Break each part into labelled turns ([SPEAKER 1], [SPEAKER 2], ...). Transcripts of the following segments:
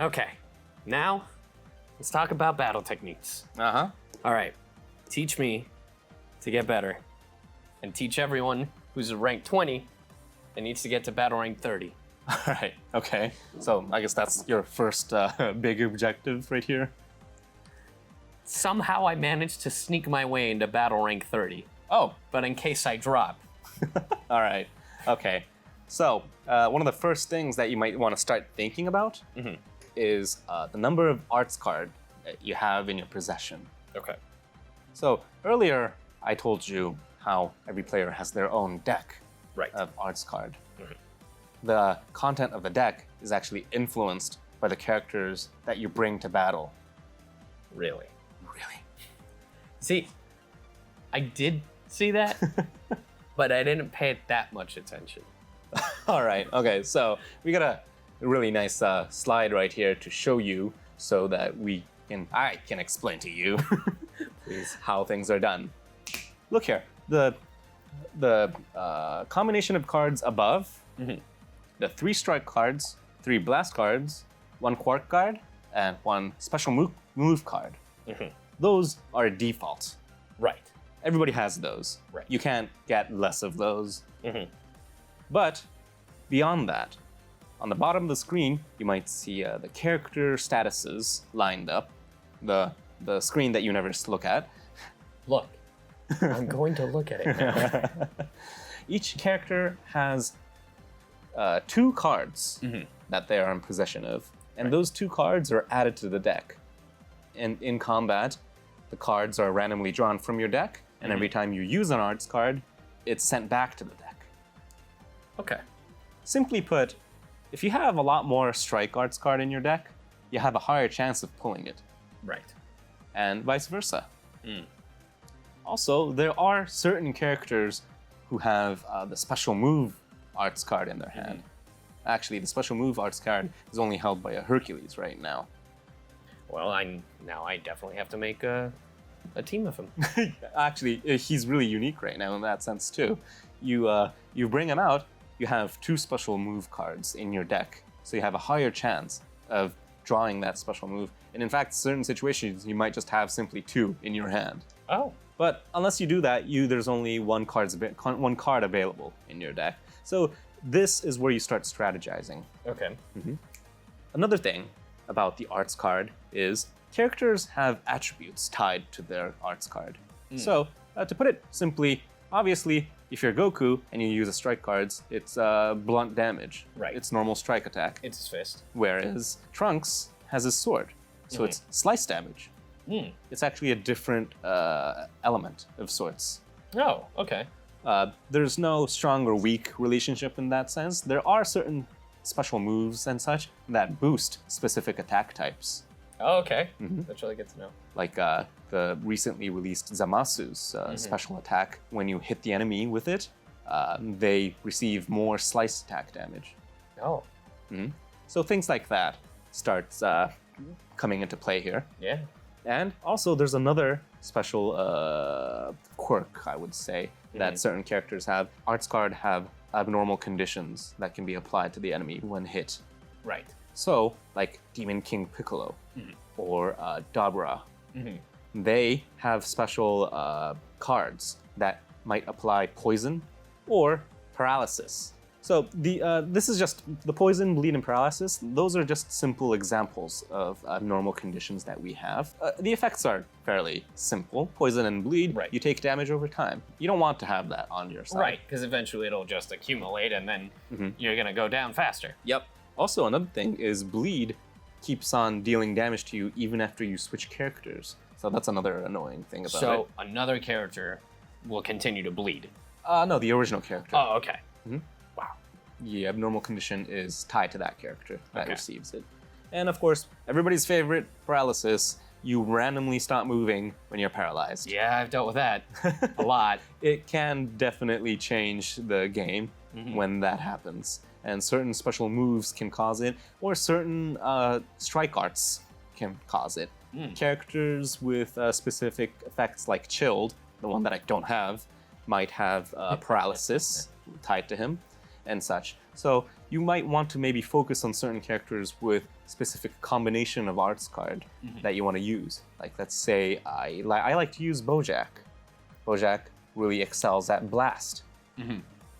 [SPEAKER 1] Okay, now let's talk about battle techniques.
[SPEAKER 2] Uh-huh.
[SPEAKER 1] All right, teach me to get better, and teach everyone who's a rank 20 and needs to get to battle rank 30.
[SPEAKER 2] All right, okay. So I guess that's your first big objective right here.
[SPEAKER 1] Somehow I managed to sneak my way into battle rank 30.
[SPEAKER 2] Oh.
[SPEAKER 1] But in case I drop.
[SPEAKER 2] All right, okay. So one of the first things that you might want to start thinking about is the number of arts card that you have in your possession.
[SPEAKER 1] Okay.
[SPEAKER 2] So earlier, I told you how every player has their own deck of arts card. The content of the deck is actually influenced by the characters that you bring to battle.
[SPEAKER 1] Really?
[SPEAKER 2] Really?
[SPEAKER 1] See, I did see that, but I didn't pay that much attention.
[SPEAKER 2] All right, okay, so we got a really nice slide right here to show you so that I can explain to you how things are done. Look here, the combination of cards above, the 3 strike cards, 3 blast cards, 1 quark card, and 1 special move card. Those are default.
[SPEAKER 1] Right.
[SPEAKER 2] Everybody has those.
[SPEAKER 1] Right.
[SPEAKER 2] You can't get less of those. But beyond that, on the bottom of the screen, you might see the character statuses lined up, the screen that you never look at.
[SPEAKER 1] Look, I'm going to look at it now.
[SPEAKER 2] Each character has 2 cards that they are in possession of, and those 2 cards are added to the deck. And in combat, the cards are randomly drawn from your deck, and every time you use an arts card, it's sent back to the deck.
[SPEAKER 1] Okay.
[SPEAKER 2] Simply put, if you have a lot more strike arts card in your deck, you have a higher chance of pulling it.
[SPEAKER 1] Right.
[SPEAKER 2] And vice versa. Also, there are certain characters who have the special move arts card in their hand. Actually, the special move arts card is only held by a Hercules right now.
[SPEAKER 1] Well, now I definitely have to make a team of him.
[SPEAKER 2] Actually, he's really unique right now in that sense too. You bring him out, you have 2 special move cards in your deck, so you have a higher chance of drawing that special move. And in fact, certain situations, you might just have simply 2 in your hand.
[SPEAKER 1] Oh.
[SPEAKER 2] But unless you do that, there's only one card available in your deck. So this is where you start strategizing.
[SPEAKER 1] Okay.
[SPEAKER 2] Another thing about the arts card is characters have attributes tied to their arts card. So to put it simply, obviously, if you're Goku and you use a strike cards, it's blunt damage.
[SPEAKER 1] Right.
[SPEAKER 2] It's normal strike attack.
[SPEAKER 1] It's his fist.
[SPEAKER 2] Whereas Trunks has his sword, so it's slice damage. It's actually a different element of sorts.
[SPEAKER 1] Oh, okay.
[SPEAKER 2] There's no strong or weak relationship in that sense. There are certain special moves and such that boost specific attack types.
[SPEAKER 1] Oh, okay. That's really good to know.
[SPEAKER 2] Like the recently released Zamasu's special attack. When you hit the enemy with it, they receive more slice attack damage.
[SPEAKER 1] Oh.
[SPEAKER 2] So things like that starts coming into play here.
[SPEAKER 1] Yeah.
[SPEAKER 2] And also there's another special quirk, I would say, that certain characters have. Arts card have abnormal conditions that can be applied to the enemy when hit.
[SPEAKER 1] Right.
[SPEAKER 2] So, like Demon King Piccolo or Dabra, they have special cards that might apply poison or paralysis. So this is just the poison, bleed, and paralysis. Those are just simple examples of normal conditions that we have. The effects are fairly simple. Poison and bleed, you take damage over time. You don't want to have that on your side.
[SPEAKER 1] Right, because eventually it'll just accumulate and then you're going to go down faster.
[SPEAKER 2] Yep. Also, another thing is bleed keeps on dealing damage to you even after you switch characters. So that's another annoying thing about it.
[SPEAKER 1] So another character will continue to bleed?
[SPEAKER 2] No, the original character.
[SPEAKER 1] Oh, okay.
[SPEAKER 2] Wow. The abnormal condition is tied to that character that receives it. And of course, everybody's favorite, paralysis. You randomly stop moving when you're paralyzed.
[SPEAKER 1] Yeah, I've dealt with that a lot.
[SPEAKER 2] It can definitely change the game when that happens. And certain special moves can cause it, or certain strike arts can cause it. Characters with specific effects like Chilled, the one that I don't have, might have paralysis tied to him and such. So you might want to maybe focus on certain characters with specific combination of arts card that you want to use. Like, let's say I like to use Bojack. Bojack really excels at blast.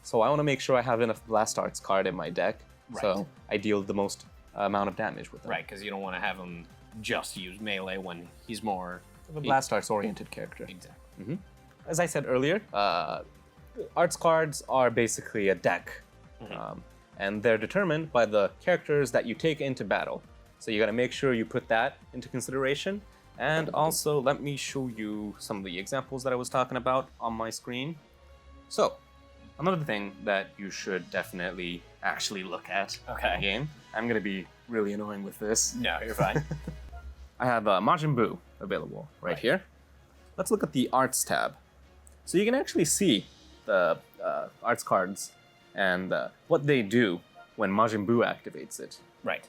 [SPEAKER 2] So I want to make sure I have enough blast arts card in my deck, so I deal the most amount of damage with him.
[SPEAKER 1] Right, because you don't want to have him just use melee when he's more
[SPEAKER 2] of a blast arts oriented character.
[SPEAKER 1] Exactly.
[SPEAKER 2] As I said earlier, arts cards are basically a deck, and they're determined by the characters that you take into battle. So you got to make sure you put that into consideration. And also, let me show you some of the examples that I was talking about on my screen. So, another thing that you should definitely actually look at in the game. I'm going to be really annoying with this.
[SPEAKER 1] No, you're fine.
[SPEAKER 2] I have Majin Buu available right here. Let's look at the Arts tab. So you can actually see the Arts cards and what they do when Majin Buu activates it.
[SPEAKER 1] Right.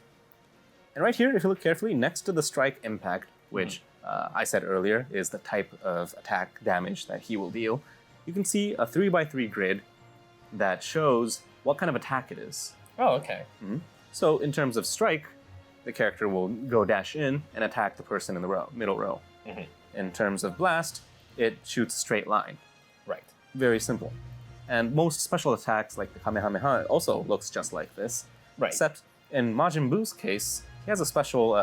[SPEAKER 2] And right here, if you look carefully, next to the Strike Impact, which I said earlier is the type of attack damage that he will deal, you can see a 3x3 grid that shows what kind of attack it is.
[SPEAKER 1] Oh, okay.
[SPEAKER 2] So in terms of strike, the character will go dash in and attack the person in the middle row. In terms of blast, it shoots a straight line.
[SPEAKER 1] Right.
[SPEAKER 2] Very simple. And most special attacks, like the Kamehameha, also looks just like this.
[SPEAKER 1] Right.
[SPEAKER 2] Except in Majin Buu's case, he has a special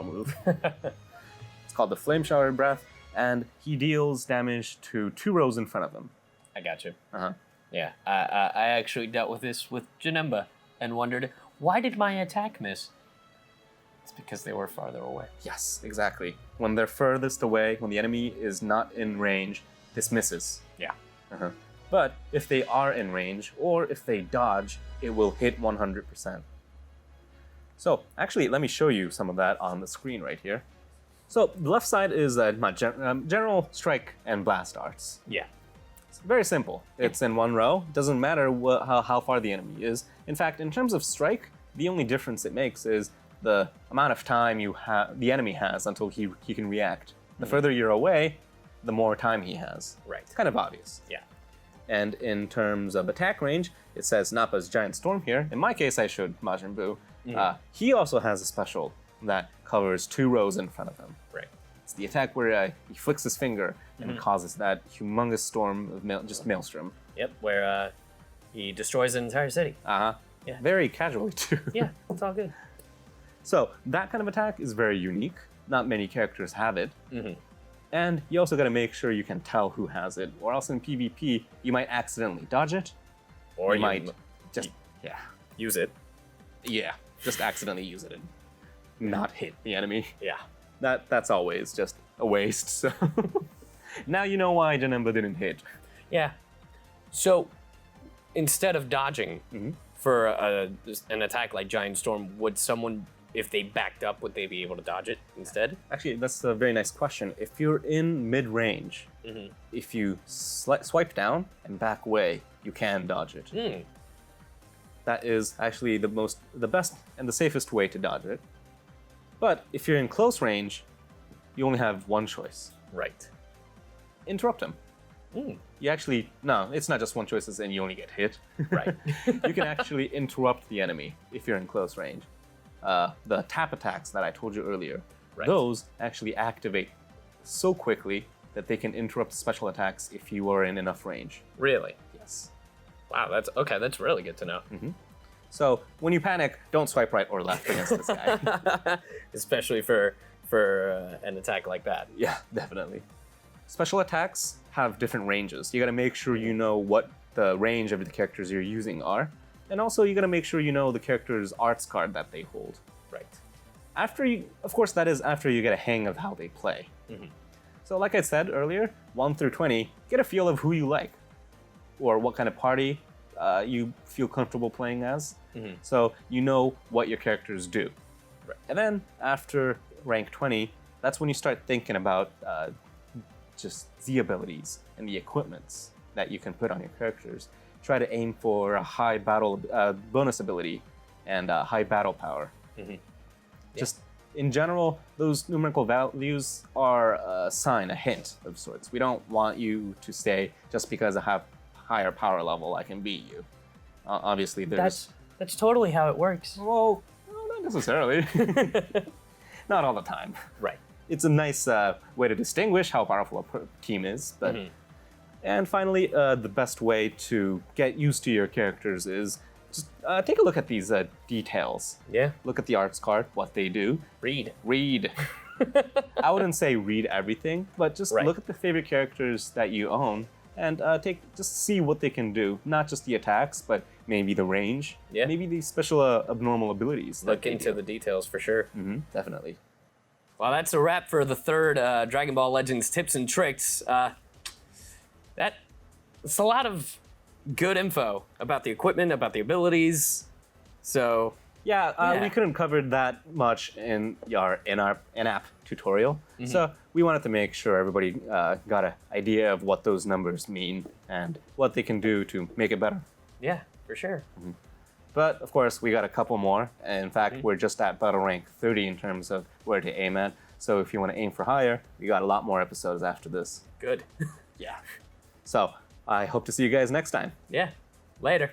[SPEAKER 2] move. It's called the Flame Shower Breath, and he deals damage to 2 rows in front of him.
[SPEAKER 1] I got you. Yeah, I actually dealt with this with Janemba and wondered, why did my attack miss? It's because they were farther away.
[SPEAKER 2] Yes, exactly. When they're furthest away, when the enemy is not in range, this misses.
[SPEAKER 1] Yeah.
[SPEAKER 2] But if they are in range, or if they dodge, it will hit 100%. So, actually, let me show you some of that on the screen right here. So, the left side is my general strike and blast arts.
[SPEAKER 1] Yeah.
[SPEAKER 2] It's very simple. It's in one row. Doesn't matter how far the enemy is. In fact, in terms of strike, the only difference it makes is the amount of time the enemy has until he can react. The further you're away, the more time he has.
[SPEAKER 1] Right.
[SPEAKER 2] It's kind of obvious.
[SPEAKER 1] Yeah.
[SPEAKER 2] And in terms of attack range, it says Nappa's Giant Storm here. In my case, I showed Majin Buu. He also has a special that covers 2 rows in front of him.
[SPEAKER 1] Right.
[SPEAKER 2] It's the attack where he flicks his finger and causes that humongous storm of just maelstrom.
[SPEAKER 1] Yep, where he destroys an entire city.
[SPEAKER 2] Yeah. Very casually, too.
[SPEAKER 1] Yeah, it's all good.
[SPEAKER 2] So that kind of attack is very unique. Not many characters have it. And you also got to make sure you can tell who has it, or else in PvP, you might accidentally dodge it.
[SPEAKER 1] Or
[SPEAKER 2] you might just,
[SPEAKER 1] use it.
[SPEAKER 2] Yeah, just accidentally use it and not hit the enemy.
[SPEAKER 1] Yeah.
[SPEAKER 2] That's always just a waste, so... Now you know why Janemba didn't hit.
[SPEAKER 1] Yeah. So, instead of dodging for an attack like Giant Storm, would someone, if they backed up, would they be able to dodge it instead?
[SPEAKER 2] Actually, that's a very nice question. If you're in mid-range, if you swipe down and back away, you can dodge it. That is actually the best and the safest way to dodge it. But if you're in close range, you only have one choice.
[SPEAKER 1] Right.
[SPEAKER 2] Interrupt him. You actually, no, it's not just one choice and you only get hit.
[SPEAKER 1] Right.
[SPEAKER 2] You can actually interrupt the enemy if you're in close range. The tap attacks that I told you earlier, those actually activate so quickly that they can interrupt special attacks if you are in enough range.
[SPEAKER 1] Really?
[SPEAKER 2] Yes.
[SPEAKER 1] Wow, that's really good to know.
[SPEAKER 2] So when you panic, don't swipe right or left against this guy.
[SPEAKER 1] Especially for an attack like that.
[SPEAKER 2] Yeah, definitely. Special attacks have different ranges. You gotta make sure you know what the range of the characters you're using are. And also you gotta make sure you know the character's arts card that they hold.
[SPEAKER 1] Right.
[SPEAKER 2] Of course, that is after you get a hang of how they play. So like I said earlier, 1 through 20, get a feel of who you like. Or what kind of party you feel comfortable playing as. So you know what your characters do.
[SPEAKER 1] Right.
[SPEAKER 2] And then after rank 20, that's when you start thinking about just the abilities and the equipments that you can put on your characters. Try to aim for a high battle bonus ability and high battle power. Just in general, those numerical values are a sign, a hint of sorts. We don't want you to say, just because I have higher power level, I can beat you. Obviously, there's...
[SPEAKER 1] That's totally how it works.
[SPEAKER 2] Well, no, not necessarily. Not all the time.
[SPEAKER 1] Right.
[SPEAKER 2] It's a nice way to distinguish how powerful a team is. But And finally, the best way to get used to your characters is just take a look at these details.
[SPEAKER 1] Yeah.
[SPEAKER 2] Look at the arts card, what they do.
[SPEAKER 1] Read.
[SPEAKER 2] Read. I wouldn't say read everything, but just look at the favorite characters that you own and just see what they can do. Not just the attacks, but maybe the range.
[SPEAKER 1] Yeah.
[SPEAKER 2] Maybe the special abnormal abilities.
[SPEAKER 1] Look into the details for sure.
[SPEAKER 2] Definitely.
[SPEAKER 1] Well, that's a wrap for the third Dragon Ball Legends tips and tricks. It's a lot of good info about the equipment, about the abilities. So
[SPEAKER 2] Yeah, we couldn't cover that much in our in-app tutorial. So we wanted to make sure everybody got an idea of what those numbers mean and what they can do to make it better.
[SPEAKER 1] yeah, for sure.
[SPEAKER 2] But of course, we got a couple more. In fact, we're just at battle rank 30 in terms of where to aim at. So if you want to aim for higher, we got a lot more episodes after this.
[SPEAKER 1] Good.
[SPEAKER 2] Yeah. So I hope to see you guys next time.
[SPEAKER 1] Yeah. Later.